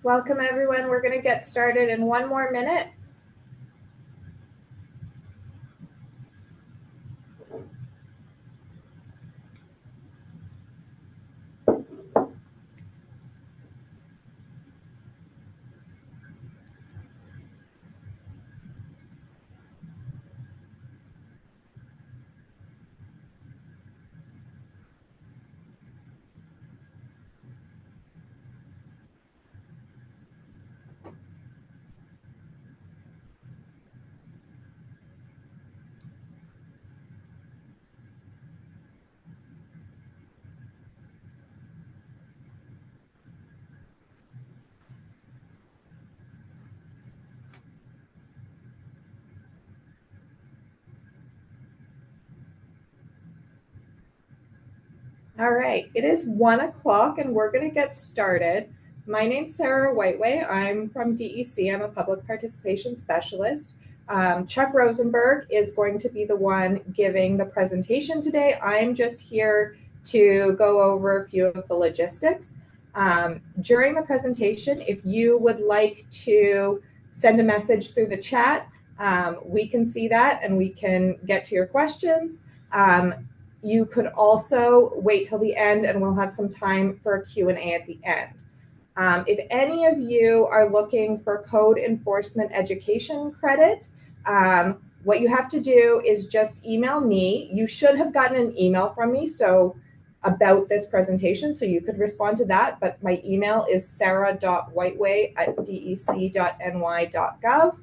Welcome everyone. We're going to get started in one more minute. All right, it is 1 o'clock and we're going to get started. My name's Sarah Whiteway. I'm from DEC. I'm a public participation specialist. Chuck Rosenberg is going to be the one giving the presentation today. I'm just here to go over a few of the logistics. During the presentation, if you would like to send a message through the chat, we can see that and we can get to your questions. You could also wait till the end and we'll have some time for a Q&A at the end. If any of you are looking for code enforcement education credit, what you have to do is just email me. You should have gotten an email from me about this presentation, so you could respond to that, but my email is sarah.whiteway@dec.ny.gov.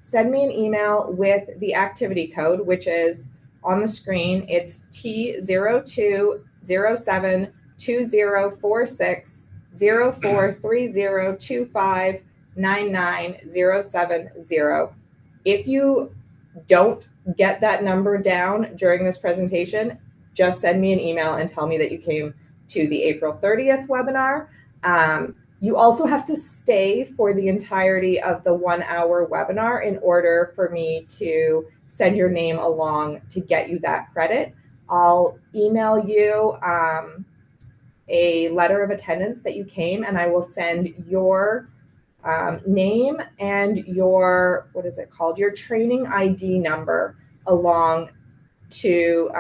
Send me an email with the activity code, which is on the screen. It's T02072046043025999070. If you don't get that number down during this presentation, just send me an email and tell me that you came to the April 30th webinar. You also have to stay for the entirety of the 1 hour webinar in order for me to send your name along to get you that credit. I'll email you a letter of attendance that you came, and I will send your name and your, your training ID number along to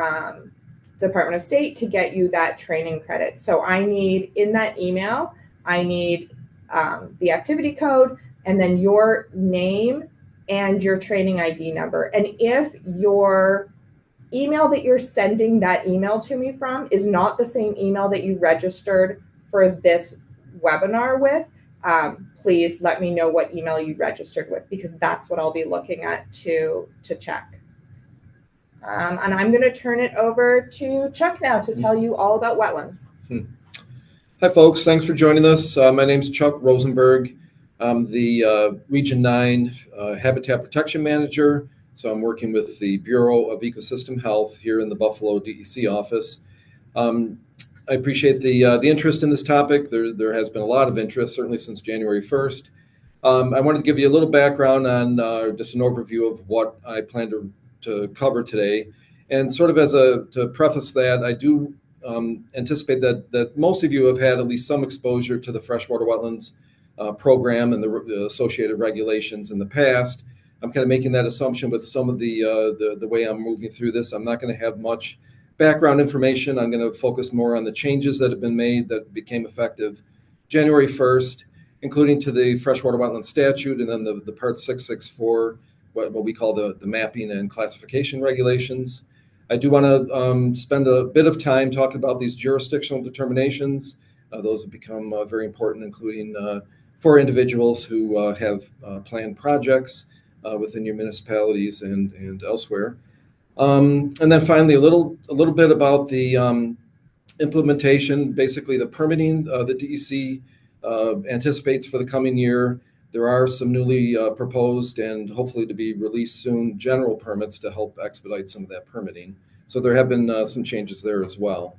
Department of State to get you that training credit. So I need, in that email, I need the activity code and then your name and your training ID number. And if your email that you're sending that email to me from is not the same email that you registered for this webinar with, please let me know what email you registered with, because that's what I'll be looking at to check. And I'm going to turn it over to Chuck now to tell you all about wetlands. Hi, folks. Thanks for joining us. My name's Chuck Rosenberg. I'm the Region 9 Habitat Protection Manager, so I'm working with the Bureau of Ecosystem Health here in the Buffalo DEC office. I appreciate the interest in this topic. There has been a lot of interest, certainly since January 1st. I wanted to give you a little background on just an overview of what I plan to cover today. And sort of to preface that, I do anticipate that most of you have had at least some exposure to the freshwater wetlands program and the associated regulations in the past. I'm kind of making that assumption with some of the way I'm moving through this. I'm not going to have much background information. I'm going to focus more on the changes that have been made that became effective January 1st, including to the freshwater wetland statute, and then the Part 664, what we call the mapping and classification regulations. I do want to spend a bit of time talking about these jurisdictional determinations. Those have become very important, including for individuals who have planned projects within your municipalities and elsewhere. And then finally, a little bit about the implementation, basically the permitting the DEC anticipates for the coming year. There are some newly proposed and hopefully to be released soon general permits to help expedite some of that permitting. So there have been some changes there as well.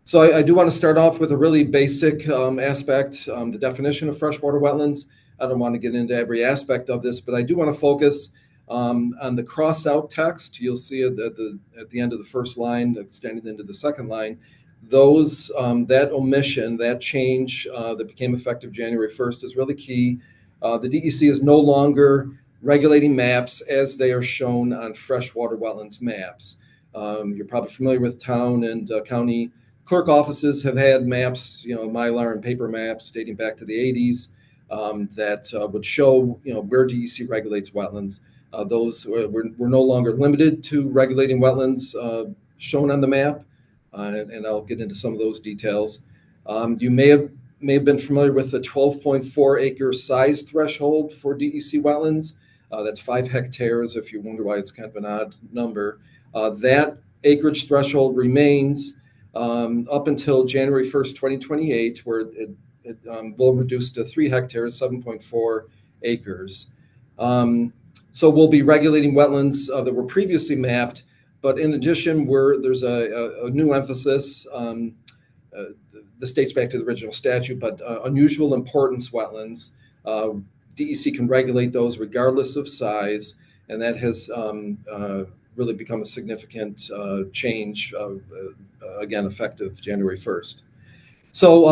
So I do want to start off with a really basic aspect, the definition of freshwater wetlands. I don't want to get into every aspect of this, but I do want to focus on the crossed out text. You'll see at the end of the first line, extending into the second line. that omission, that change that became effective January 1st is really key. The DEC is no longer regulating maps as they are shown on freshwater wetlands maps. You're probably familiar with town and county clerk offices have had maps, Mylar and paper maps dating back to the 80s that would show, where DEC regulates wetlands. We're no longer limited to regulating wetlands shown on the map, and I'll get into some of those details. You may have been familiar with the 12.4 acre size threshold for DEC wetlands. That's 5 hectares, if you wonder why it's kind of an odd number. That acreage threshold remains up until January 1st, 2028, where it will reduce to 3 hectares, 7.4 acres. So we'll be regulating wetlands that were previously mapped, but in addition, there's a new emphasis. This dates back to the original statute, but unusual importance wetlands. DEC can regulate those regardless of size, and that has really become a significant change, again, effective January 1st. So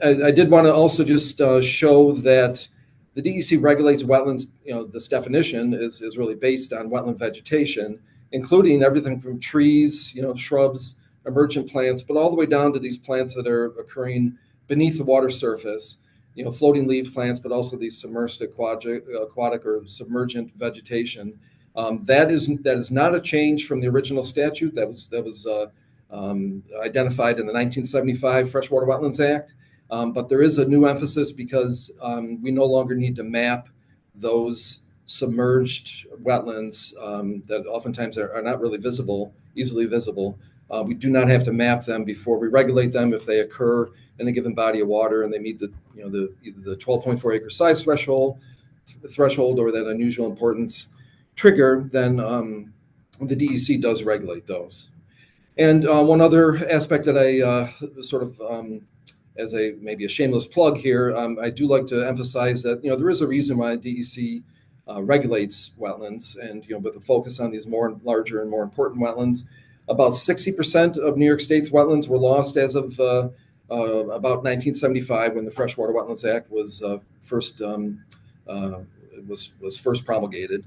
I did want to also just show that the DEC regulates wetlands. This definition is really based on wetland vegetation, including everything from trees, shrubs, emergent plants, but all the way down to these plants that are occurring beneath the water surface, floating leaf plants, but also these submerged aquatic or submergent vegetation. That is not a change from the original statute that was identified in the 1975 Freshwater Wetlands Act. But there is a new emphasis because we no longer need to map those submerged wetlands that oftentimes are not really easily visible. We do not have to map them before we regulate them. If they occur in a given body of water and they meet either the 12.4 acre size threshold or that unusual importance trigger, then the DEC does regulate those. And one other aspect that I as maybe a shameless plug here, I do like to emphasize that there is a reason why DEC regulates wetlands, and with a focus on these larger and more important wetlands. About 60% of New York State's wetlands were lost as of about 1975, when the Freshwater Wetlands Act was first promulgated.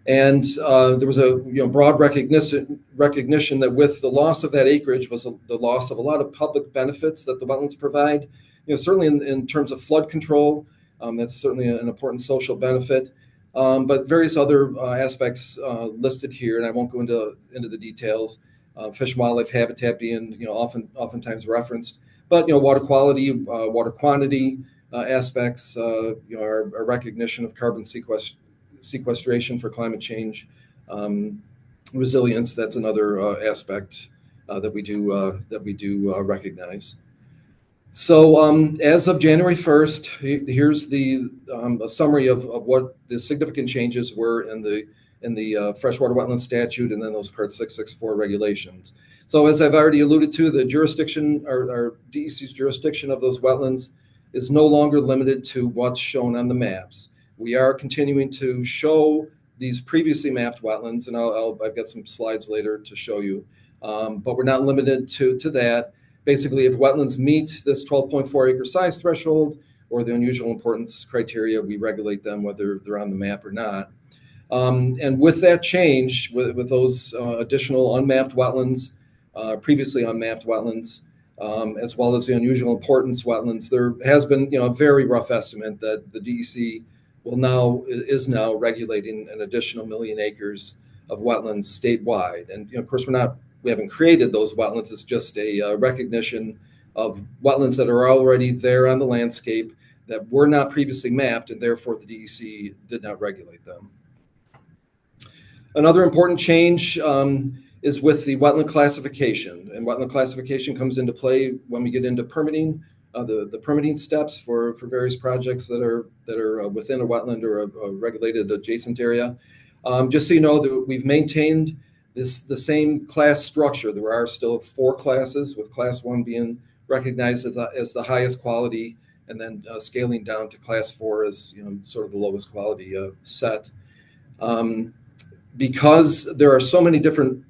And there was a broad recognition that with the loss of that acreage was the loss of a lot of public benefits that the wetlands provide. Certainly in terms of flood control, that's certainly an important social benefit. But various other aspects listed here, and I won't go into the details. Fish and wildlife habitat being oftentimes referenced, but water quality, water quantity aspects, our recognition of carbon sequestration for climate change, resilience. That's another aspect that we do recognize. So as of January 1st, here's a summary of what the significant changes were in the Freshwater Wetlands Statute and then those Part 664 regulations. So as I've already alluded to, the jurisdiction or DEC's jurisdiction of those wetlands is no longer limited to what's shown on the maps. We are continuing to show these previously mapped wetlands, and I've got some slides later to show you, but we're not limited to that. Basically, if wetlands meet this 12.4 acre size threshold or the unusual importance criteria, we regulate them whether they're on the map or not. And with that change, with those additional unmapped wetlands, previously unmapped wetlands, as well as the unusual importance wetlands, there has been a very rough estimate that the DEC is now regulating an additional 1 million acres of wetlands statewide. And of course, we haven't created those wetlands. It's just a recognition of wetlands that are already there on the landscape that were not previously mapped, and therefore the DEC did not regulate them. Another important change is with the wetland classification, and wetland classification comes into play when we get into permitting, the permitting steps for various projects that are within a wetland or a regulated adjacent area. Just so you know that we've maintained the same class structure. There are still 4 classes, with class 1 being recognized as the highest quality, and then scaling down to class 4 as sort of the lowest quality set. Because there are so many different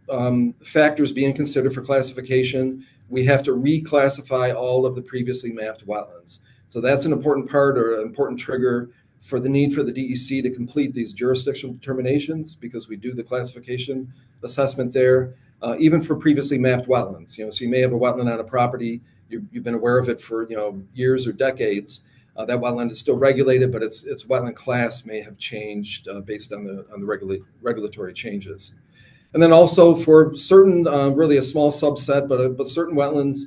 factors being considered for classification, we have to reclassify all of the previously mapped wetlands. So that's an important part or an important trigger for the need for the DEC to complete these jurisdictional determinations, because we do the classification assessment there, even for previously mapped wetlands. So you may have a wetland on a property, you've been aware of it for years or decades. That wetland is still regulated, but its wetland class may have changed based on the regulatory changes. And then also for certain, really a small subset, but certain wetlands,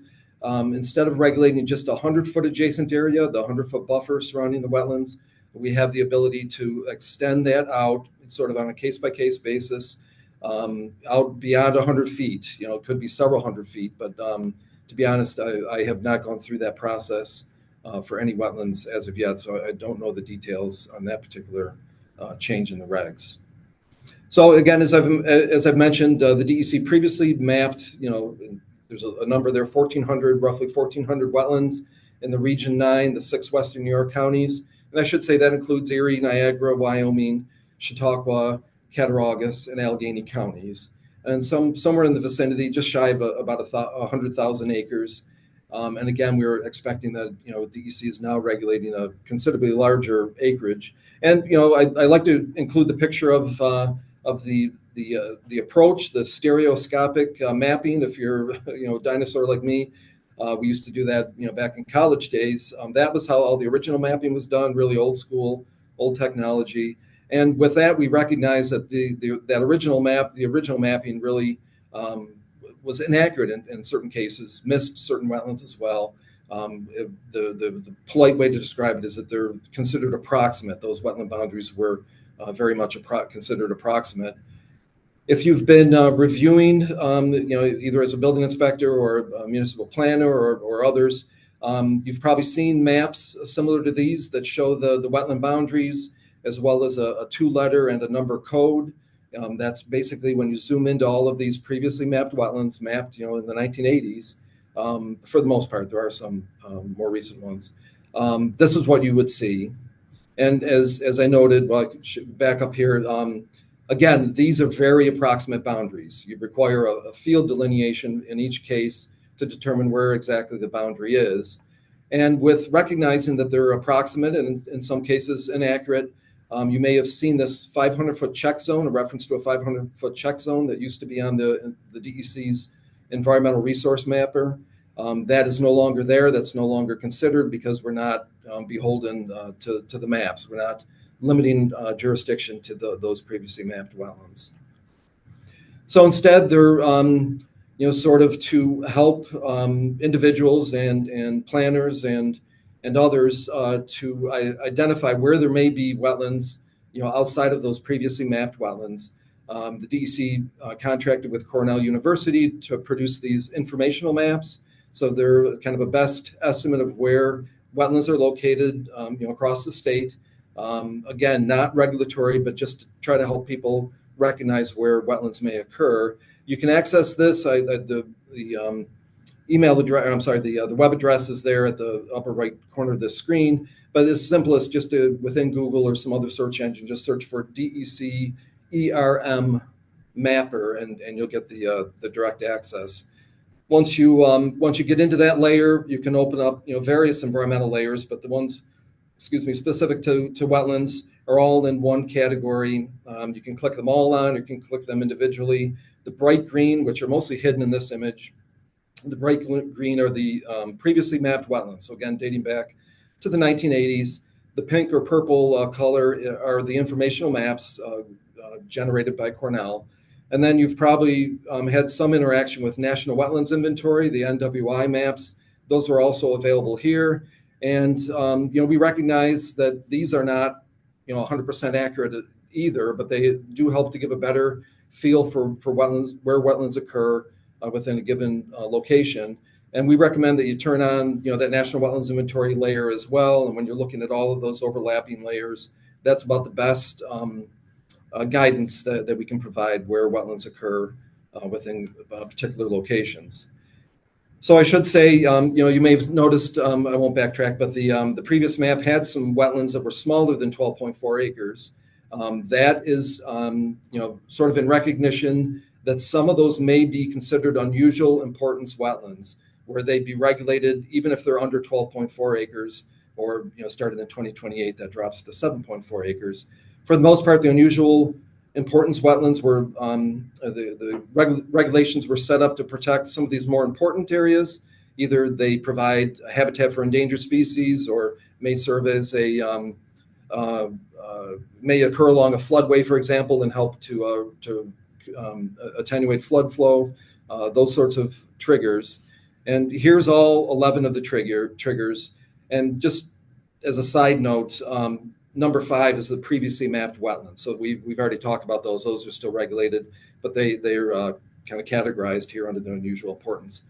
instead of regulating just a 100-foot adjacent area, the 100-foot buffer surrounding the wetlands, we have the ability to extend that out sort of on a case-by-case basis, out beyond 100 feet. It could be several hundred feet, but to be honest, I have not gone through that process for any wetlands as of yet, so I don't know the details on that particular change in the regs. So again, as I've mentioned, the DEC previously mapped, there's a number there, roughly 1,400 wetlands in the Region 9, the 6 Western New York counties. And I should say that includes Erie, Niagara, Wyoming, Chautauqua, Cattaraugus, and Allegheny counties. And somewhere in the vicinity, just shy of about 100,000 acres. And again, we're expecting that, DEC is now regulating a considerably larger acreage. And, I like to include the picture of the approach, the stereoscopic mapping. If you're a dinosaur like me, we used to do that back in college days. That was how all the original mapping was done, really old school, old technology. And with that, we recognize that the original mapping really was inaccurate in certain cases, missed certain wetlands as well. The polite way to describe it is that they're considered approximate. Those wetland boundaries were very much considered approximate. If you've been reviewing, either as a building inspector or a municipal planner or others, you've probably seen maps similar to these that show the wetland boundaries, as well as a 2-letter and a number code. That's basically when you zoom into all of these previously mapped wetlands, mapped in the 1980s. For the most part, there are some more recent ones. This is what you would see. And as I noted, well, I should back up here. Again, these are very approximate boundaries. You require a field delineation in each case to determine where exactly the boundary is. And with recognizing that they're approximate and in some cases inaccurate, you may have seen this 500-foot check zone, a reference to a 500-foot check zone that used to be on the DEC's environmental resource mapper. That is no longer there. That's no longer considered because we're not beholden to the maps. We're not limiting jurisdiction to those previously mapped wetlands. So instead, they're sort of to help individuals and planners and others to identify where there may be wetlands, outside of those previously mapped wetlands. The DEC contracted with Cornell University to produce these informational maps. So they're kind of a best estimate of where wetlands are located, across the state. Again, not regulatory, but just to try to help people recognize where wetlands may occur. You can access this. The email address, I'm sorry, the web address is there at the upper right corner of this screen. But it's simplest just to, within Google or some other search engine, just search for DEC ERM mapper, and you'll get the direct access. Once you get into that layer, you can open up various environmental layers, but the ones specific to wetlands are all in one category. You can click them all on, or you can click them individually. The bright green, which are mostly hidden in this image, the bright green are the previously mapped wetlands. So again, dating back to the 1980s. The pink or purple color are the informational maps generated by Cornell. And then you've probably had some interaction with National Wetlands Inventory, the NWI maps. Those are also available here. And, we recognize that these are not, 100% accurate either, but they do help to give a better feel for wetlands, where wetlands occur within a given location. And we recommend that you turn on, that National Wetlands Inventory layer as well. And when you're looking at all of those overlapping layers, that's about the best guidance that we can provide where wetlands occur within particular locations. So I should say, you may have noticed, I won't backtrack, but the previous map had some wetlands that were smaller than 12.4 acres. That is, sort of in recognition that some of those may be considered unusual importance wetlands. where they'd be regulated even if they're under 12.4 acres, or starting in 2028, that drops to 7.4 acres. For the most part, the unusual importance wetlands were regulations were set up to protect some of these more important areas. Either they provide habitat for endangered species, or may serve as may occur along a floodway, for example, and help to attenuate flood flow, those sorts of triggers. And here's all 11 of the triggers. And just as a side note, number 5 is the previously mapped wetlands. So we've already talked about those. Those are still regulated, but they're kind of categorized here under the unusual importance.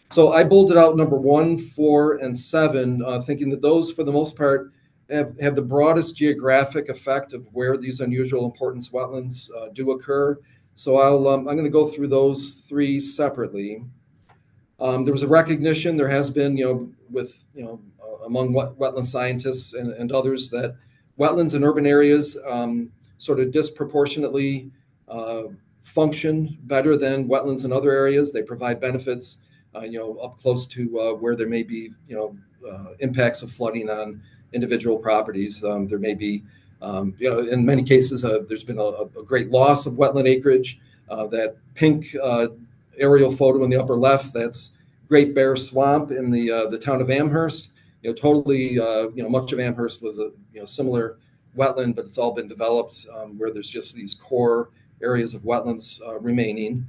So I bolded out number 1, 4, and 7, thinking that those, for the most part, have the broadest geographic effect of where these unusual importance wetlands do occur. So I'm going to go through those 3 separately. There was a recognition, there has been, among wetland scientists and others, that wetlands in urban areas sort of disproportionately function better than wetlands in other areas. They provide benefits, up close to where there may be, impacts of flooding on individual properties. There may be, in many cases, there's been a great loss of wetland acreage. That pink aerial photo in the upper left, that's Great Bear Swamp in the town of Amherst. Totally, much of Amherst was a similar wetland, but it's all been developed where there's just these core areas of wetlands remaining.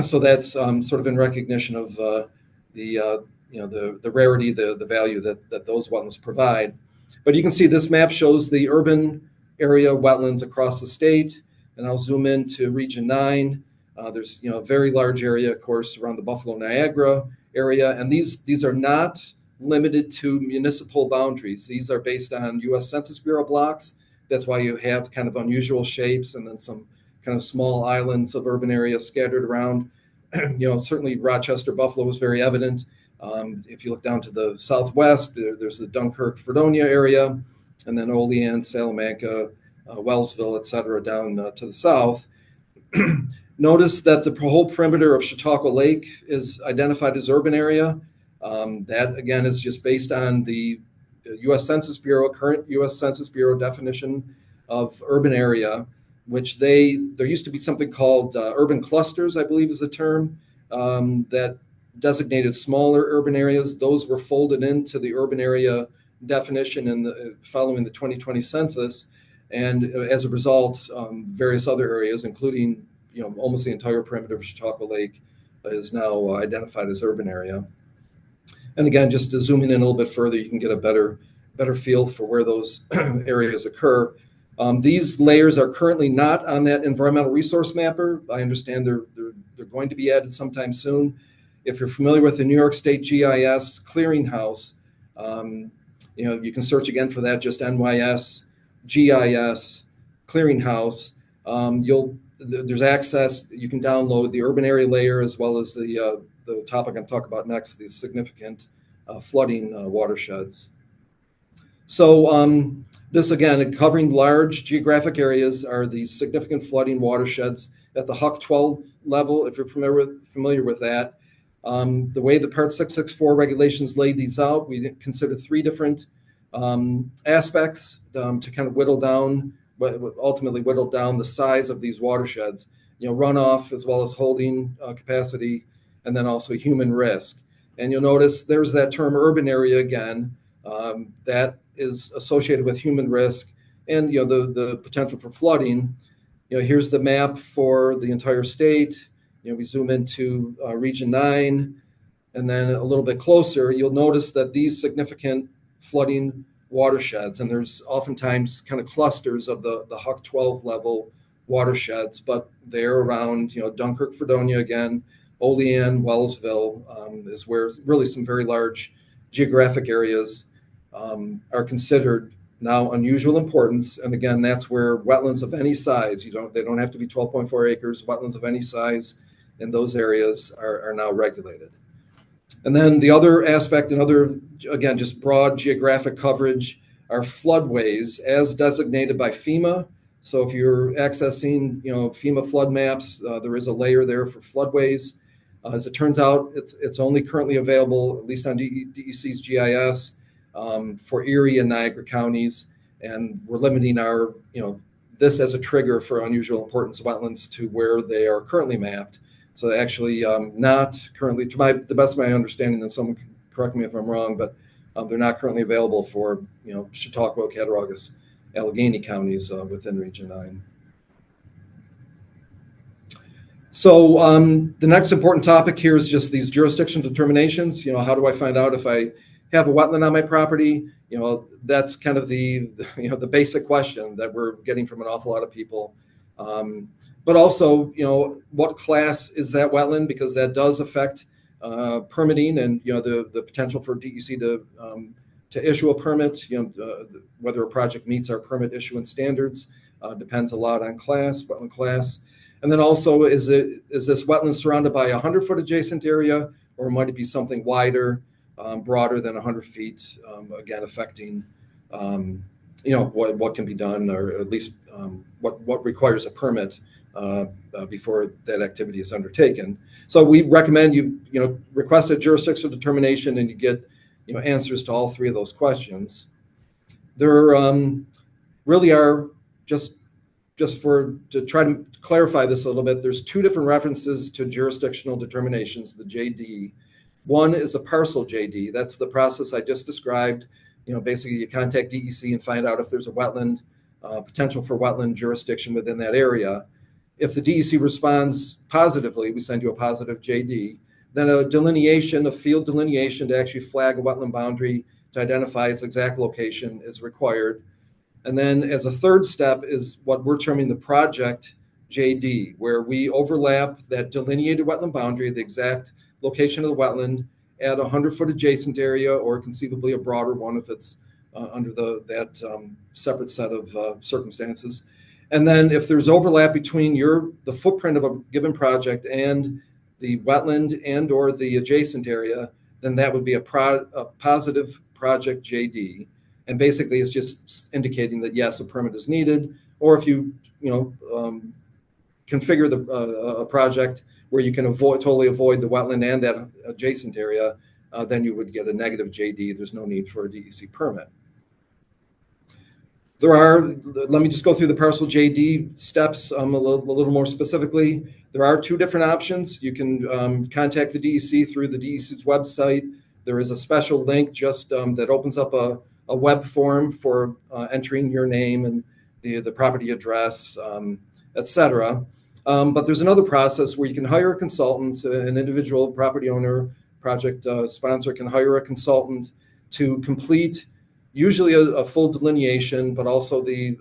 So that's sort of in recognition of the rarity, the value that those wetlands provide. But you can see this map shows the urban area wetlands across the state, and I'll zoom into Region 9. There's a very large area, of course, around the Buffalo Niagara area, and these are not limited to municipal boundaries. These are based on U.S. Census Bureau blocks. That's why you have kind of unusual shapes and then some kind of small islands of urban areas scattered around. Certainly Rochester, Buffalo was very evident. If you look down to the southwest, there's the Dunkirk, Fredonia area, and then Olean, Salamanca, Wellsville, et cetera, down to the south. Notice that the whole perimeter of Chautauqua Lake is identified as urban area. That, again, is just based on the U.S. Census Bureau, current U.S. Census Bureau definition of urban area, which there used to be something called urban clusters, I believe is the term, that designated smaller urban areas. Those were folded into the urban area definition following the 2020 census. And as a result, various other areas, including almost the entire perimeter of Chautauqua Lake, is now identified as urban area. And again, just to zoom in a little bit further, you can get a better feel for where those areas occur. These layers are currently not on that environmental resource mapper. I understand they're going to be added sometime soon. If you're familiar with the New York State GIS clearinghouse, you can search again for that, just NYS GIS clearinghouse. There's access. You can download the urban area layer as well as the topic I'm talking about next, the significant flooding watersheds. So this, again, covering large geographic areas, are the significant flooding watersheds at the HUC 12 level, if you're familiar with that. The way the Part 664 regulations laid these out, we considered 3 different aspects to kind of ultimately whittle down the size of these watersheds. Runoff as well as holding capacity, and then also human risk. And you'll notice there's that term urban area again, that is associated with human risk and the potential for flooding. Here's the map for the entire state. We zoom into Region 9, and then a little bit closer, you'll notice that these significant flooding watersheds, and there's oftentimes kind of clusters of the HUC 12 level watersheds, but they're around Dunkirk, Fredonia again, Olean, Wellsville is where really some very large geographic areas are considered now unusual importance. And again, that's where wetlands of any size, they don't have to be 12.4 acres, wetlands of any size in those areas are now regulated. And then the other aspect, again, just broad geographic coverage, are floodways as designated by FEMA. So if you're accessing, FEMA flood maps, there is a layer there for floodways. As it turns out, it's only currently available, at least on DEC's GIS, for Erie and Niagara counties, and we're limiting our, this as a trigger for unusual importance wetlands to where they are currently mapped. So actually, not currently, the best of my understanding, and someone can correct me if I'm wrong, but they're not currently available for, Chautauqua, Cattaraugus, Allegheny counties within Region 9. So the next important topic here is just these jurisdiction determinations. How do I find out if I have a wetland on my property? That's kind of the basic question that we're getting from an awful lot of people. But also, what class is that wetland? Because that does affect permitting and the potential for DEC to issue a permit. Whether a project meets our permit issuance standards depends a lot on wetland class. And then also, is this wetland surrounded by a 100-foot adjacent area, or might it be something wider, broader than 100 feet? Again, affecting what can be done, or at least what requires a permit before that activity is undertaken. So we recommend you request a jurisdictional determination, and you get answers to all three of those questions. There really are to try to clarify this a little bit, there's two different references to jurisdictional determinations, the JD. One is a parcel JD. That's the process I just described. Basically you contact DEC and find out if there's a wetland, potential for wetland jurisdiction within that area. If the DEC responds positively, we send you a positive JD. Then a field delineation to actually flag a wetland boundary to identify its exact location is required. And then as a third step is what we're terming the project JD, where we overlap that delineated wetland boundary, the exact location of the wetland, at a 100-foot adjacent area, or conceivably a broader one if it's under that separate set of circumstances. And then if there's overlap between the footprint of a given project and the wetland and or the adjacent area, then that would be a positive project JD. And basically it's just indicating that yes, a permit is needed, or if you configure a project where you can totally avoid the wetland and that adjacent area, then you would get a negative JD. There's no need for a DEC permit. Let me just go through the parcel JD steps a little more specifically. There are two different options. You can contact the DEC through the DEC's website. There is a special link just that opens up a web form for entering your name and the property address, etc. But there's another process where you can hire a consultant, an individual property owner, project sponsor can hire a consultant to complete usually a full delineation, but also the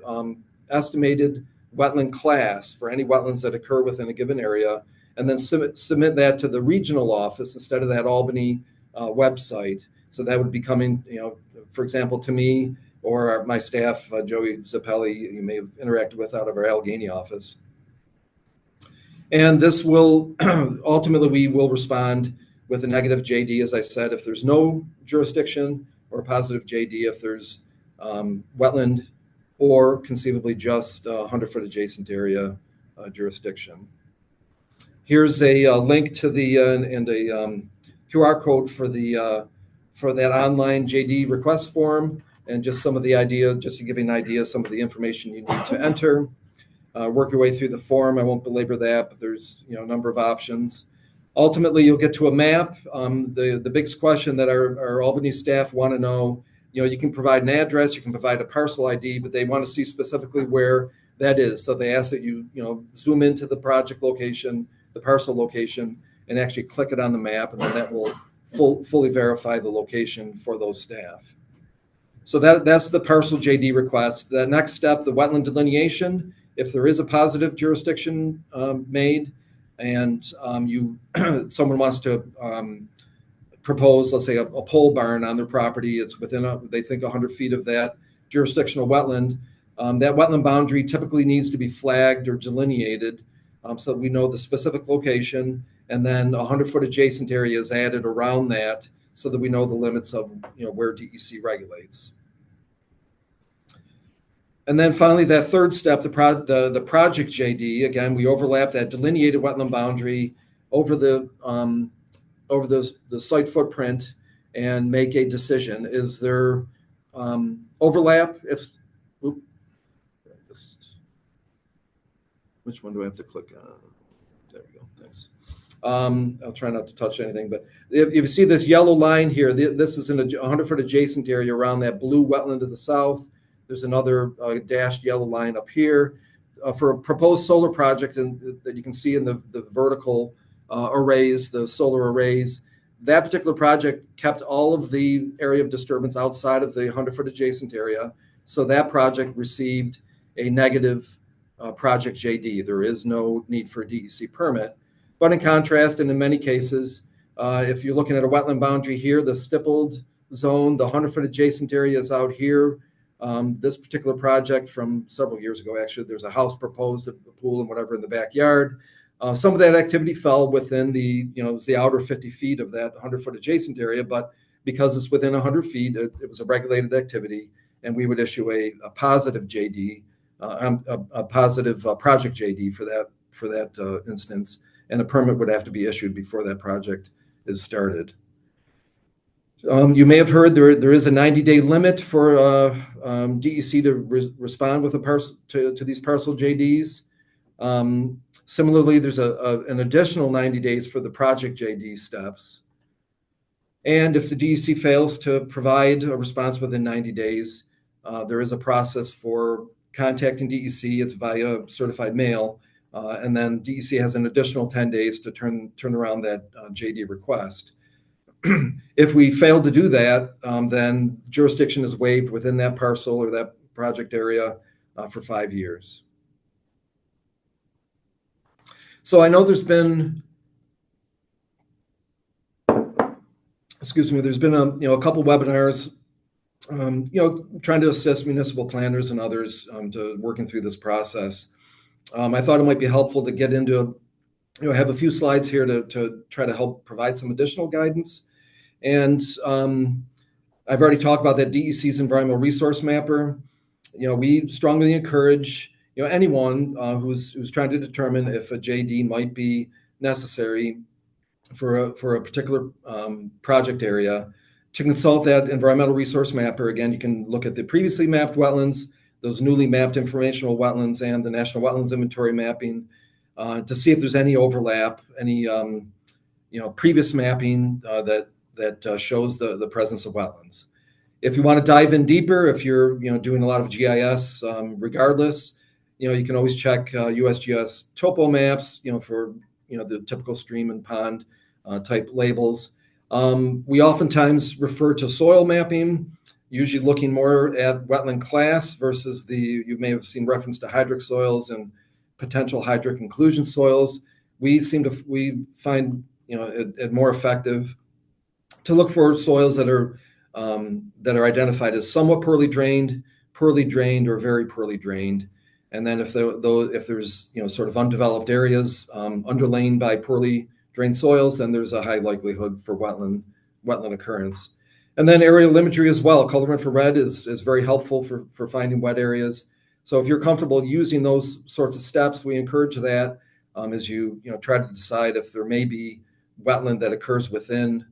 estimated wetland class for any wetlands that occur within a given area, and then submit that to the regional office instead of that Albany website. So that would be coming, for example, to me or my staff, Joey Zappelli, you may have interacted with out of our Allegheny office. And this will, ultimately, we will respond with a negative JD, as I said, if there's no jurisdiction, or a positive JD if there's wetland, or conceivably just 100-foot adjacent area jurisdiction. Here's a link to and a QR code for that online JD request form, and just some of the idea, just to give you an idea, some of the information you need to enter. Work your way through the form. I won't belabor that, but there's a number of options. Ultimately, you'll get to a map. The biggest question that our Albany staff want to know, you can provide an address, you can provide a parcel ID, but they want to see specifically where that is. So they ask that you zoom into the project location, the parcel location, and actually click it on the map, and then that will fully verify the location for those staff. So that's the parcel JD request. The next step, the wetland delineation. If there is a positive jurisdiction made, and someone wants to propose, let's say, a pole barn on their property, it's within they think 100 feet of that jurisdictional wetland. That wetland boundary typically needs to be flagged or delineated so that we know the specific location, and then a 100-foot adjacent area is added around that so that we know the limits of where DEC regulates. And then finally, that third step, the project JD, again, we overlap that delineated wetland boundary over the site footprint and make a decision. Is there overlap? Which one do I have to click on? There we go. Thanks. I'll try not to touch anything, but if you see this yellow line here, this is in a 100-foot adjacent area around that blue wetland to the south. There's another dashed yellow line up here for a proposed solar project, and that you can see in the vertical arrays, the solar arrays. That particular project kept all of the area of disturbance outside of the 100-foot adjacent area. So that project received a negative project JD. There is no need for a DEC permit. But in contrast, and in many cases, if you're looking at a wetland boundary here, the stippled zone, the 100-foot adjacent area is out here. This particular project from several years ago, actually, there's a house proposed, a pool and whatever in the backyard. Some of that activity fell within the outer 50 feet of that 100-foot adjacent area, but because it's within 100 feet, it was a regulated activity, and we would issue a positive JD, a positive project JD for that instance, and a permit would have to be issued before that project is started. You may have heard there is a 90-day limit for DEC to respond with to these parcel JDs. Similarly, there's an additional 90 days for the project JD steps. And if the DEC fails to provide a response within 90 days, there is a process for contacting DEC. It's via certified mail. And then DEC has an additional 10 days to turn around that JD request. If we fail to do that, then jurisdiction is waived within that parcel or that project area for 5 years. So I know there's been a couple webinars, trying to assist municipal planners and others to working through this process. I thought it might be helpful to get into, have a few slides here to try to help provide some additional guidance. And I've already talked about that DEC's environmental resource mapper. We strongly encourage anyone who's trying to determine if a JD might be necessary for a particular project area to consult that environmental resource mapper. Again, you can look at the previously mapped wetlands, those newly mapped informational wetlands, and the National Wetlands Inventory mapping to see if there's any overlap, any previous mapping that shows the presence of wetlands. If you want to dive in deeper, if you're doing a lot of GIS, regardless, you can always check USGS topo maps, for the typical stream and pond type labels. We oftentimes refer to soil mapping, usually looking more at wetland class versus you may have seen reference to hydric soils and potential hydric inclusion soils. We find it more effective to look for soils that are identified as somewhat poorly drained, or very poorly drained. And then if there's sort of undeveloped areas underlain by poorly drained soils, then there's a high likelihood for wetland occurrence. And then aerial imagery as well. Color infrared is very helpful for finding wet areas. So if you're comfortable using those sorts of steps, we encourage that as you try to decide if there may be wetland that occurs within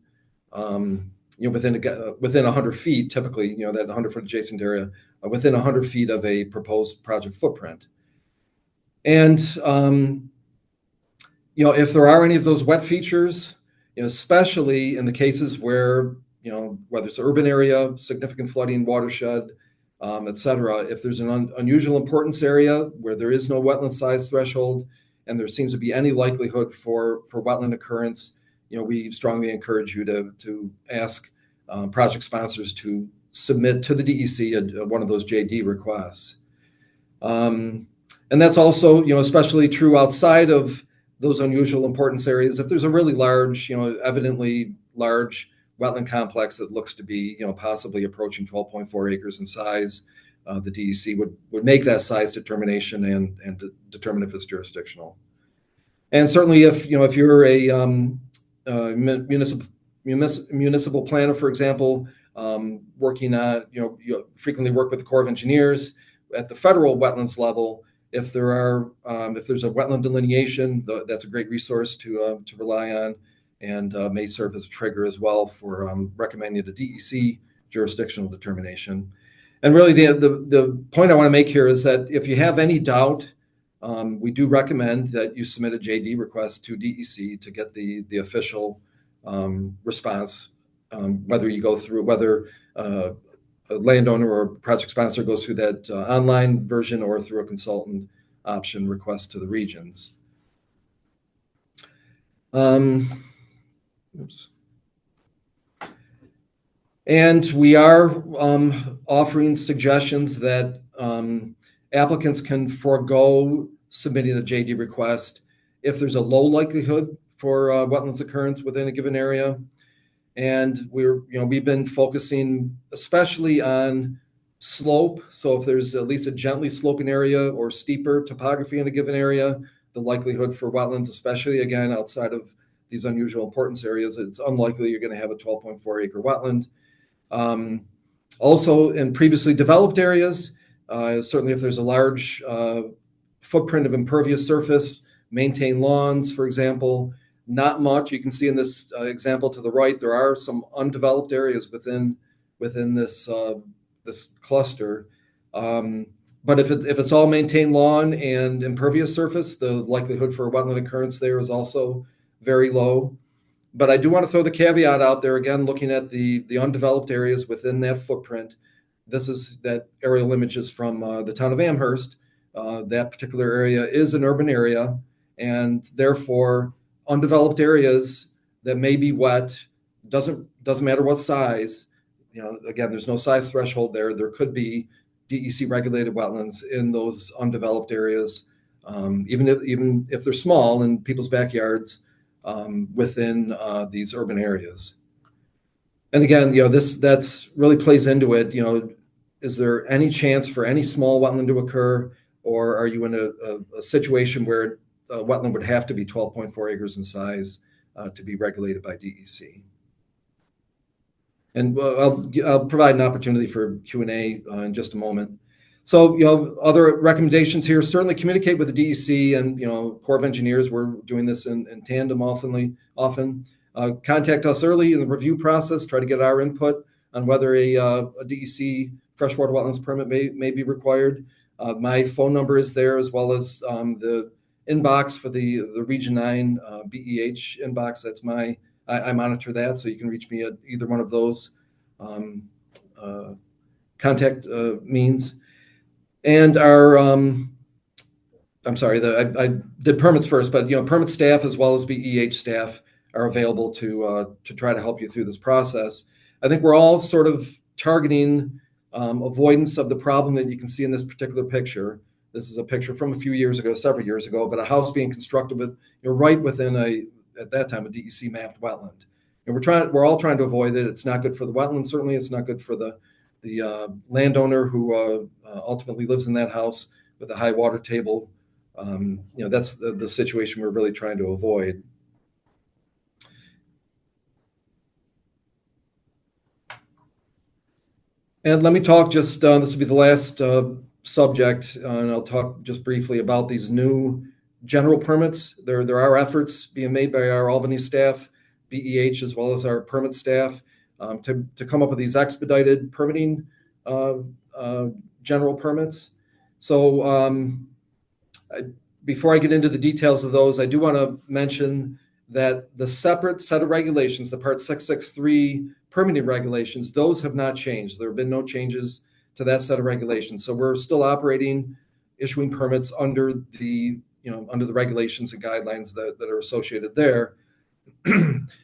100 feet, typically, that 100-foot adjacent area, within 100 feet of a proposed project footprint. And, if there are any of those wet features, especially in the cases where, whether it's urban area, significant flooding, watershed, et cetera, if there's an unusual importance area where there is no wetland size threshold, and there seems to be any likelihood for wetland occurrence, we strongly encourage you to ask project sponsors to submit to the DEC one of those JD requests. And that's also, especially true outside of those unusual importance areas. If there's a really large, evidently large wetland complex that looks to be, possibly approaching 12.4 acres in size, the DEC would make that size determination and determine if it's jurisdictional. And certainly if you're a municipal planner, for example, working on, you frequently work with the Corps of Engineers at the federal wetlands level. if there's a wetland delineation, that's a great resource to rely on, and may serve as a trigger as well for recommending a DEC jurisdictional determination. And really, the point I want to make here is that if you have any doubt, we do recommend that you submit a JD request to DEC to get the official response, whether a landowner or project sponsor goes through that online version or through a consultant option request to the regions. Oops. And we are offering suggestions that applicants can forego submitting a JD request if there's a low likelihood for wetlands occurrence within a given area. And we've been focusing especially on slope. So if there's at least a gently sloping area or steeper topography in a given area, the likelihood for wetlands, especially again outside of these unusual importance areas, it's unlikely you're going to have a 12.4 acre wetland. Also in previously developed areas, certainly if there's a large footprint of impervious surface, maintain lawns, for example. Not much. You can see in this example to the right, there are some undeveloped areas within this cluster. But if it's all maintained lawn and impervious surface, the likelihood for a wetland occurrence there is also very low. But I do want to throw the caveat out there again, looking at the undeveloped areas within that footprint. That aerial image is from the town of Amherst. That particular area is an urban area, and therefore undeveloped areas that may be wet, doesn't matter what size. Again, there's no size threshold there. There could be DEC regulated wetlands in those undeveloped areas, even if they're small in people's backyards within these urban areas. And again, that's really plays into it. Is there any chance for any small wetland to occur, or are you in a situation where a wetland would have to be 12.4 acres in size to be regulated by DEC? And I'll provide an opportunity for Q&A in just a moment. So, other recommendations here, certainly communicate with the DEC and, Corps of Engineers. We're doing this in tandem often. Contact us early in the review process, try to get our input on whether a DEC freshwater wetlands permit may be required. My phone number is there, as well as the inbox for the Region 9 BEH inbox. That's I monitor that, so you can reach me at either one of those contact means. And our, I'm sorry, I did permits first, but permit staff as well as BEH staff are available to try to help you through this process. I think we're all sort of targeting avoidance of the problem that you can see in this particular picture. This is a picture from a few years ago, several years ago, but a house being constructed with right within at that time a DEC mapped wetland. And we're all trying to avoid it. It's not good for the wetland. Certainly, it's not good for the landowner who ultimately lives in that house with a high water table. That's the situation we're really trying to avoid. And let me talk this will be the last subject, and I'll talk just briefly about these new general permits. There are efforts being made by our Albany staff, BEH, as well as our permit staff to come up with these expedited permitting general permits. So before I get into the details of those, I do want to mention that the separate set of regulations, the Part 663 permitting regulations, those have not changed. There have been no changes to that set of regulations. So we're still operating, issuing permits under the regulations and guidelines that are associated there.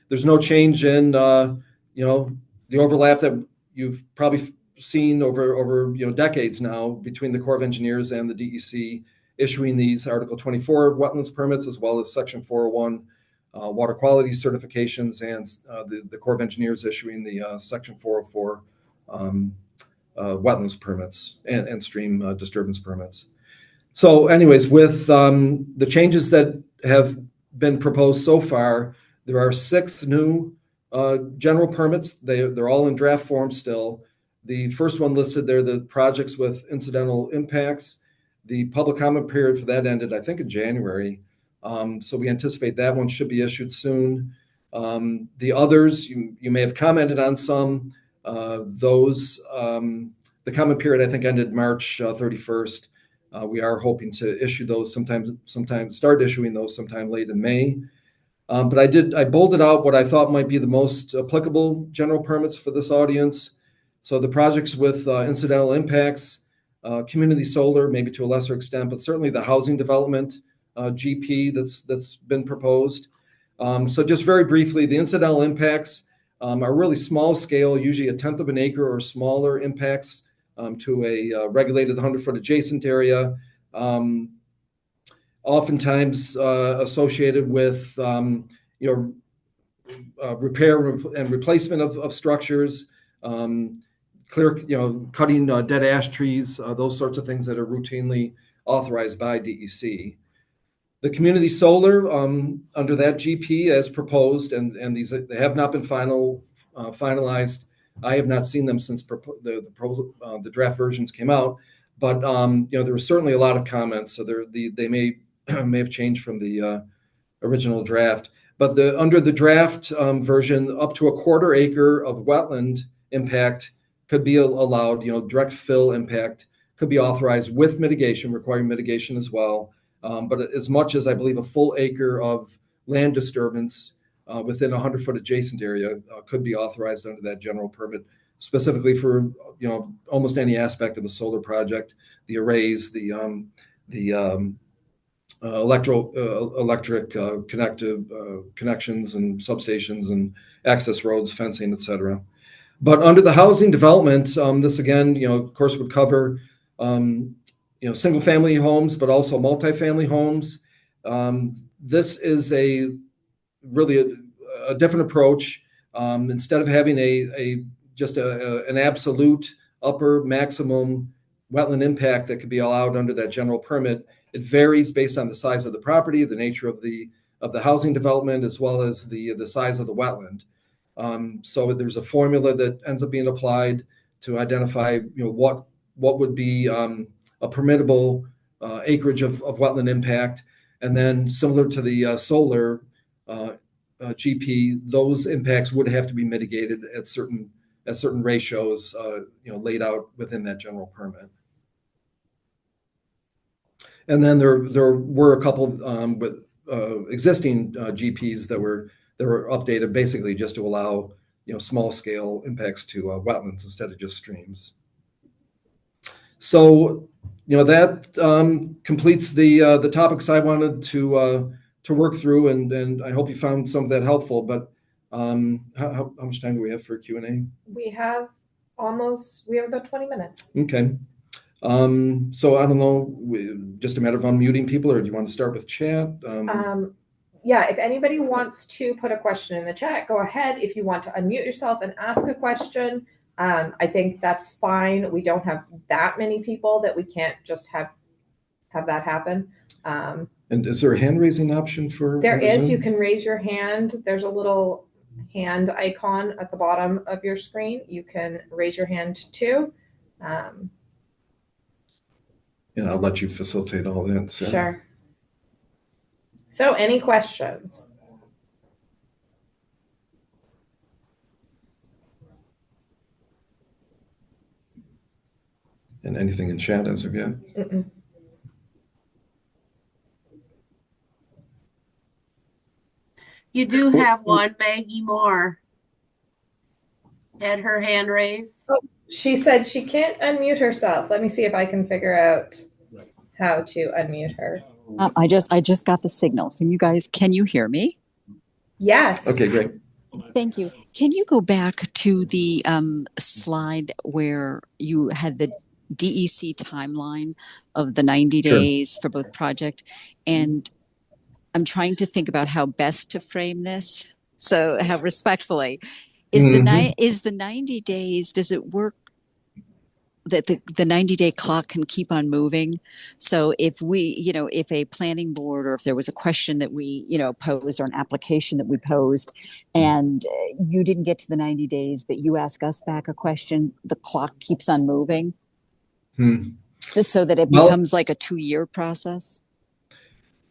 There's no change in the overlap that you've probably seen over decades now between the Corps of Engineers and the DEC issuing these Article 24 wetlands permits, as well as Section 401 water quality certifications, and the Corps of Engineers issuing the Section 404 wetlands permits and stream disturbance permits. So anyways, with the changes that have been proposed so far, there are 6 new general permits. They're all in draft form still. The first one listed there, the projects with incidental impacts. The public comment period for that ended, I think, in January. So we anticipate that one should be issued soon. The others, you may have commented on some. The comment period, I think, ended March 31st. We are hoping to issue those start issuing those sometime late in May. But I bolded out what I thought might be the most applicable general permits for this audience. So the projects with incidental impacts, community solar, maybe to a lesser extent, but certainly the housing development GP that's been proposed. So just very briefly, the incidental impacts are really small scale, usually 1/10 of an acre or smaller impacts to a regulated 100-foot adjacent area. Oftentimes associated with repair and replacement of structures, cutting dead ash trees, those sorts of things that are routinely authorized by DEC. The community solar under that GP as proposed, and these they have not been finalized. I have not seen them since the draft versions came out, but there was certainly a lot of comments, so they may have changed from the original draft. But under the draft version, up to 1/4 acre of wetland impact could be allowed. Direct fill impact could be authorized with mitigation, requiring mitigation as well. But as much as I believe a full acre of land disturbance within a 100-foot adjacent area could be authorized under that general permit, specifically for almost any aspect of a solar project, the arrays, the electric connections and substations and access roads, fencing, etc. But under the housing development, this again, of course, would cover single-family homes, but also multifamily homes. This is really a different approach. Instead of having an absolute upper maximum wetland impact that could be allowed under that general permit, it varies based on the size of the property, the nature of the housing development, as well as the size of the wetland. So there's a formula that ends up being applied to identify what would be a permittable acreage of wetland impact, and then similar to the solar GP, those impacts would have to be mitigated at certain ratios laid out within that general permit. And then there were a couple with existing GPs that were updated basically just to allow small scale impacts to wetlands instead of just streams. So that completes the topics I wanted to work through, and I hope you found some of that helpful. But how much time do we have for Q&A? We have about 20 minutes. Okay. So I don't know, just a matter of unmuting people, or do you want to start with chat? Yeah, if anybody wants to put a question in the chat, go ahead. If you want to unmute yourself and ask a question, I think that's fine. We don't have that many people that we can't just have that happen. And is there a hand raising option for? There is. Zoom? You can raise your hand. There's a little hand icon at the bottom of your screen. You can raise your hand too. And I'll let you facilitate all that. So. Sure. So any questions? And anything in chat as of yet? Mm-mm. You do have one, Maggie Moore had her hand raised. Oh, she said she can't unmute herself. Let me see if I can figure out how to unmute her. I just got the signal. Can you hear me? Yes. Okay, great. Thank you. Can you go back to the slide where you had the DEC timeline of the 90 days for both project? And I'm trying to think about how best to frame this. So how respectfully is the 90 days, does it work that the 90-day clock can keep on moving? So if we, if a planning board, or if there was a question that we, posed, or an application that we posed, and you didn't get to the 90 days, but you ask us back a question, the clock keeps on moving? so that it Well, becomes like a 2-year process?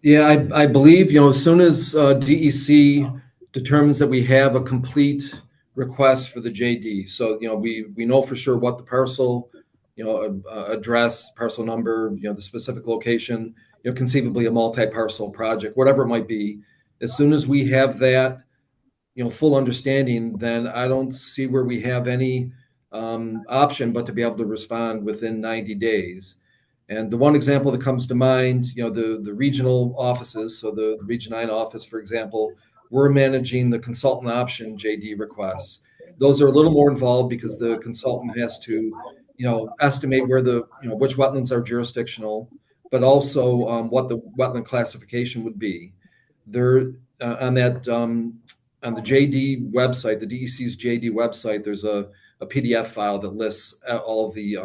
Yeah, I believe, as soon as DEC determines that we have a complete request for the JD, so, we know for sure what the parcel, address, parcel number, the specific location, conceivably a multi-parcel project, whatever it might be. As soon as we have that, full understanding, then I don't see where we have any option but to be able to respond within 90 days. And the one example that comes to mind, the regional offices, so the Region 9 office, for example, we're managing the consultant option JD requests. Those are a little more involved because the consultant has to, estimate where which wetlands are jurisdictional, but also what the wetland classification would be. There on that on the JD website, the DEC's JD website, there's a PDF file that lists all of the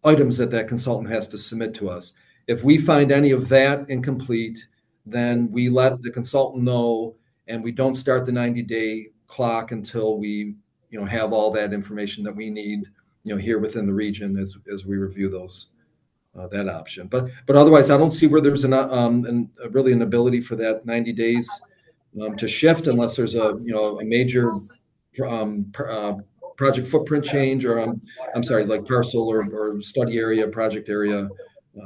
items that consultant has to submit to us. If we find any of that incomplete, then we let the consultant know, and we don't start the 90-day clock until we, have all that information that we need, here within the region as we review those that option. But otherwise, I don't see where there's really an ability for that 90 days to shift unless there's a major project footprint change, or I'm sorry, like parcel or study area, project area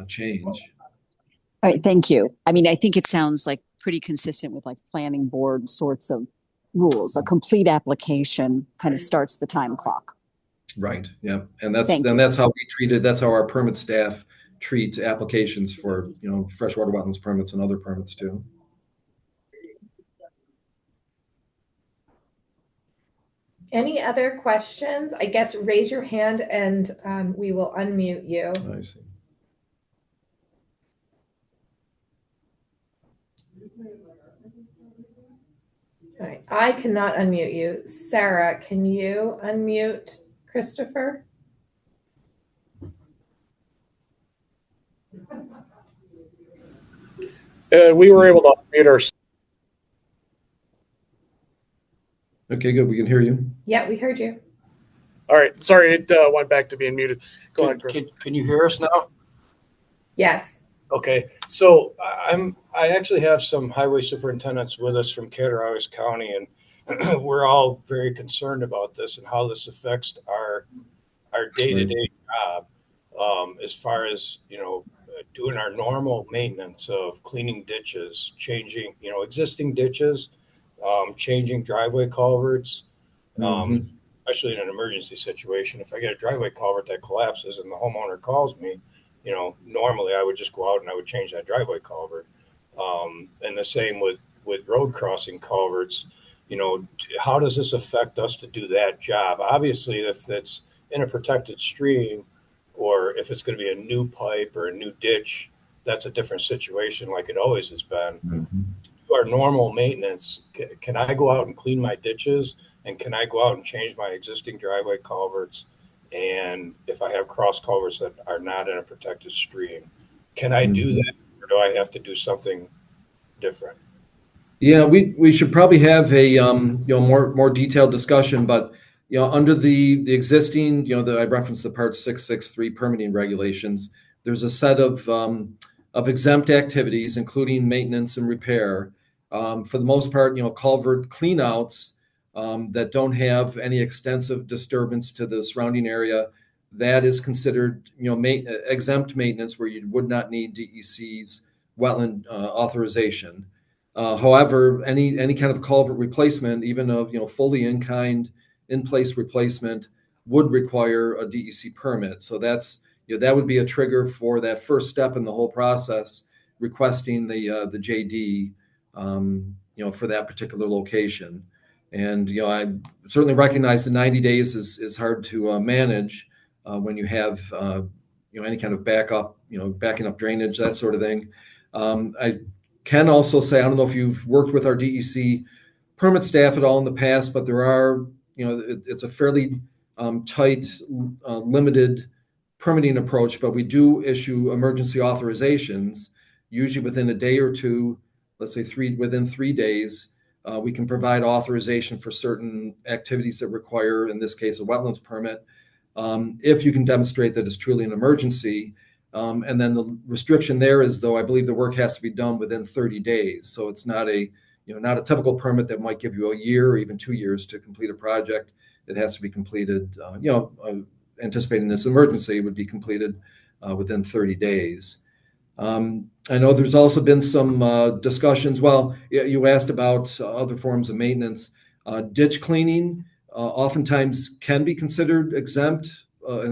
change. All right, thank you. I mean, I think it sounds like pretty consistent with like planning board sorts of rules. A complete application kind of starts the time clock. Right. Yeah, and that's how we treat it. That's how our permit staff treat applications for freshwater wetlands permits and other permits too. Any other questions? I guess raise your hand and we will unmute you. I see. All right, I cannot unmute you. Sarah, can you unmute Christopher? We were able to unmute ourselves. Okay, good. We can hear you. Yeah, we heard you. All right. Sorry, it went back to being muted. Go ahead, Chris. Can you hear us now? Yes. Okay. So I actually have some highway superintendents with us from Cattaraugus County, and we're all very concerned about this and how this affects our day-to-day job, as far as doing our normal maintenance of cleaning ditches, changing existing ditches, changing driveway culverts, especially in an emergency situation. If I get a driveway culvert that collapses and the homeowner calls me, normally I would just go out and I would change that driveway culvert. And the same with road crossing culverts. How does this affect us to do that job? Obviously, if it's in a protected stream, or if it's going to be a new pipe or a new ditch, that's a different situation, like it always has been. To our normal maintenance, can I go out and clean my ditches, and can I go out and change my existing driveway culverts? And if I have cross culverts that are not in a protected stream, can I do that, or do I have to do something different? Yeah, we should probably have a more detailed discussion, but under the existing, I referenced the Part 663 permitting regulations. There's a set of exempt activities, including maintenance and repair. For the most part, culvert cleanouts that don't have any extensive disturbance to the surrounding area, that is considered, exempt maintenance, where you would not need DEC's wetland authorization. However, any kind of culvert replacement, even of fully in-place replacement, would require a DEC permit. So that's that would be a trigger for that first step in the whole process, requesting the JD, for that particular location. And I certainly recognize the 90 days is hard to manage when you have any kind of backing up drainage, that sort of thing. I can also say, I don't know if you've worked with our DEC permit staff at all in the past, but there are, it's a fairly tight, limited permitting approach, but we do issue emergency authorizations, usually within a day or two, let's say within 3 days. We can provide authorization for certain activities that require, in this case, a wetlands permit, if you can demonstrate that it's truly an emergency. And then the restriction there is, though, I believe the work has to be done within 30 days. So it's not not a typical permit that might give you a year or even 2 years to complete a project. It has to be completed, anticipating this emergency would be completed within 30 days. I know there's also been some discussions. Well, you asked about other forms of maintenance. Ditch cleaning oftentimes can be considered an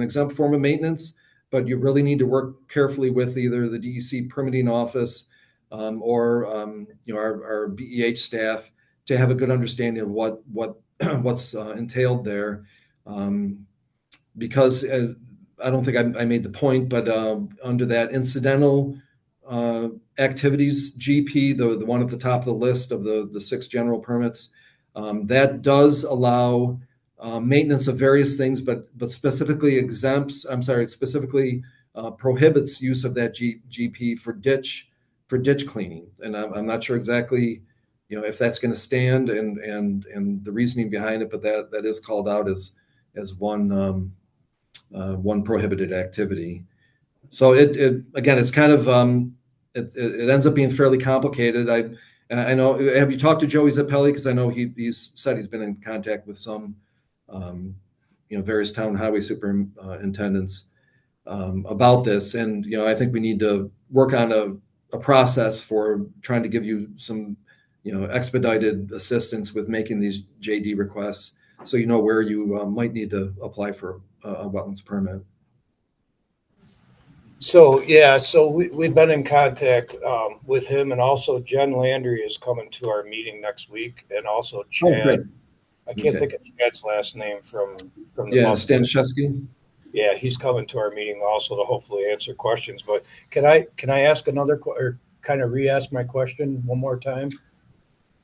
exempt form of maintenance, but you really need to work carefully with either the DEC permitting office or our BEH staff to have a good understanding of what's entailed there. Because I don't think I made the point, but under that incidental activities GP, the one at the top of the list of the 6 general permits, that does allow maintenance of various things, but specifically prohibits use of that GP for ditch cleaning. And I'm not sure exactly if that's going to stand and the reasoning behind it, but that is called out as one prohibited activity. So it's kind of it ends up being fairly complicated. I know. Have you talked to Joey Zappelli? Because I know he's said he's been in contact with some various town highway superintendents about this, and I think we need to work on a process for trying to give you some expedited assistance with making these JD requests, so where you might need to apply for a wetlands permit. So we've been in contact with him, and also Jen Landry is coming to our meeting next week, and also Chad. Great. I can't think of Chad's last name from the Stanishevsky. Yeah, he's coming to our meeting also to hopefully answer questions. But can I ask or kind of re-ask my question one more time?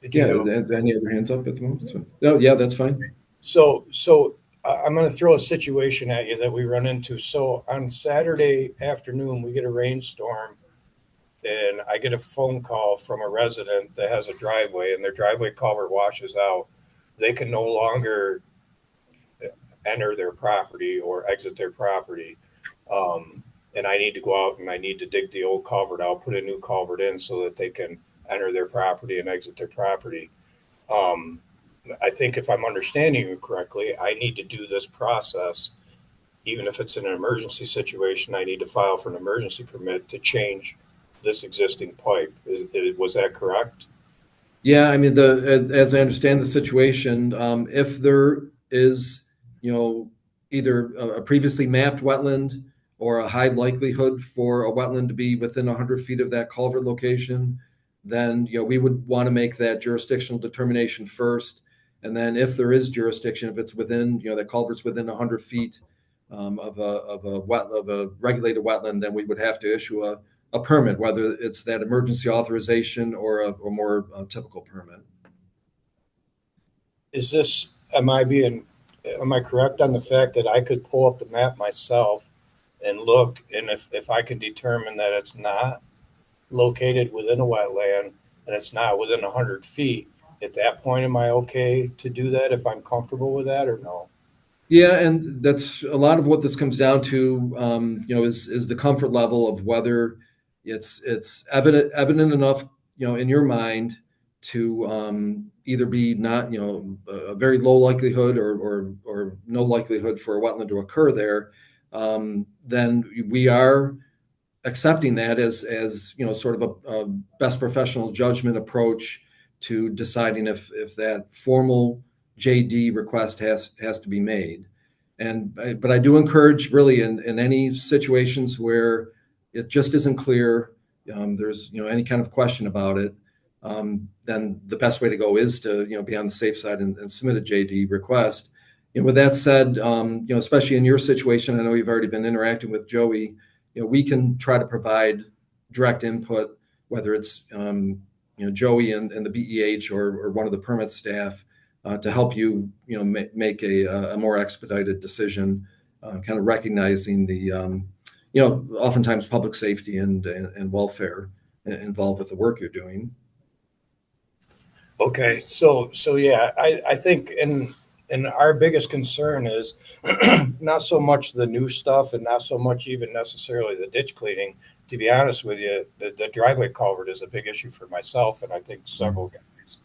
Any other hands up at the moment? Yeah, that's fine. So I'm going to throw a situation at you that we run into. So on Saturday afternoon, we get a rainstorm, and I get a phone call from a resident that has a driveway, and their driveway culvert washes out. They can no longer enter their property or exit their property. And I need to go out and I need to dig the old culvert out, put a new culvert in so that they can enter their property and exit their property. I think if I'm understanding you correctly, I need to do this process. Even if it's in an emergency situation, I need to file for an emergency permit to change this existing pipe. Was that correct? Yeah, I mean, as I understand the situation, if there is, either a previously mapped wetland or a high likelihood for a wetland to be within 100 feet of that culvert location, then we would want to make that jurisdictional determination first. And then if there is jurisdiction, if it's within, that culvert's within 100 feet of a regulated wetland, then we would have to issue a permit, whether it's that emergency authorization or a more typical permit. Am I correct on the fact that I could pull up the map myself and look, and if I can determine that it's not located within a wetland and it's not within 100 feet, at that point, am I okay to do that if I'm comfortable with that or no? Yeah, and that's a lot of what this comes down to, is the comfort level of whether it's evident enough, in your mind to either be not, a very low likelihood or no likelihood for a wetland to occur there. Then we are accepting that as sort of a best professional judgment approach to deciding if that formal JD request has to be made. But I do encourage, really, in any situations where it just isn't clear, there's any kind of question about it, then the best way to go is to be on the safe side and submit a JD request. With that said, especially in your situation, I know you've already been interacting with Joey. We can try to provide direct input, whether it's Joey and the BEH or one of the permit staff, to help you make a more expedited decision, kind of recognizing the oftentimes public safety and welfare involved with the work you're doing. Okay, so yeah, I think, and And our biggest concern is not so much the new stuff and not so much even necessarily the ditch cleaning. To be honest with you, the driveway culvert is a big issue for myself and I think several guys.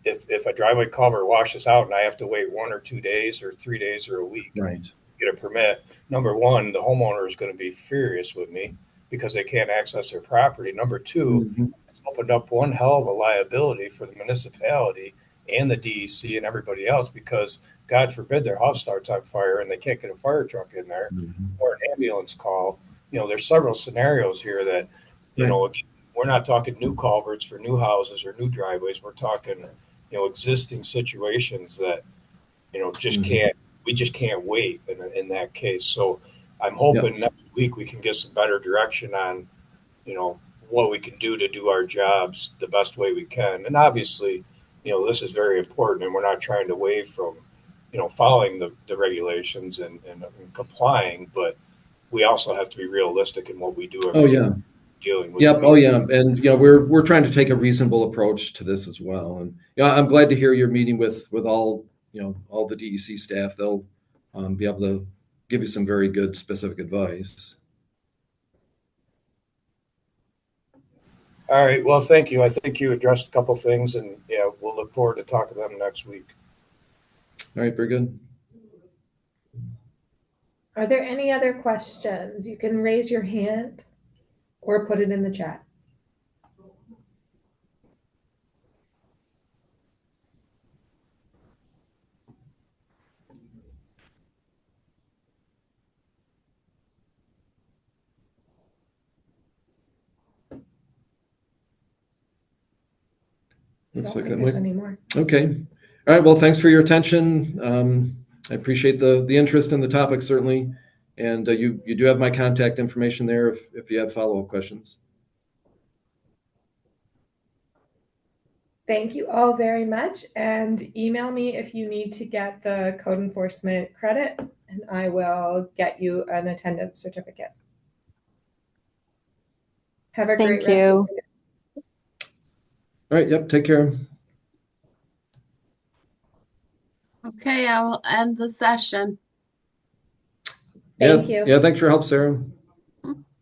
If a driveway culvert washes out and I have to wait 1 or 2 days or 3 days or a week Right. to get a permit, number one, the homeowner is going to be furious with me because they can't access their property. Number two, Mhm. it's opened up one hell of a liability for the municipality and the DEC and everybody else because God forbid their house starts on fire and they can't get a fire truck in there Mhm. or an ambulance call. There's several scenarios here that, Right. we're not talking new culverts for new houses or new driveways. We're talking, existing situations that, just Mhm. can't, we just can't wait in that case. So I'm Yep. hoping next week we can get some better direction on, what we can do to do our jobs the best way we can. And obviously, this is very important and we're not trying to waive from, following the regulations and complying, but we also have to be realistic in what we do Oh every day yeah. dealing with Yep. the Oh yeah. And we're trying to take a reasonable approach to this as well. And I'm glad to hear you're meeting with all all the DEC staff. They'll be able to give you some very good specific advice. All right. Well, thank you. I think you addressed a couple things, and yeah, we'll look forward to talking to them next week. All right. Very good. Are there any other questions? You can raise your hand or put it in the chat. I Looks don't like think that there's might. any more. Okay. All right. Well, thanks for your attention. I appreciate the interest in the topic, certainly. And you do have my contact information there if you have follow-up questions. Thank you all very much. And email me if you need to get the code enforcement credit, and I will get you an attendance certificate. Have a great Thank rest of you. the day. All right. Yep. Take care. Okay, I will end the session. Thank Yeah. you. Yeah. Thanks for your help, Sarah.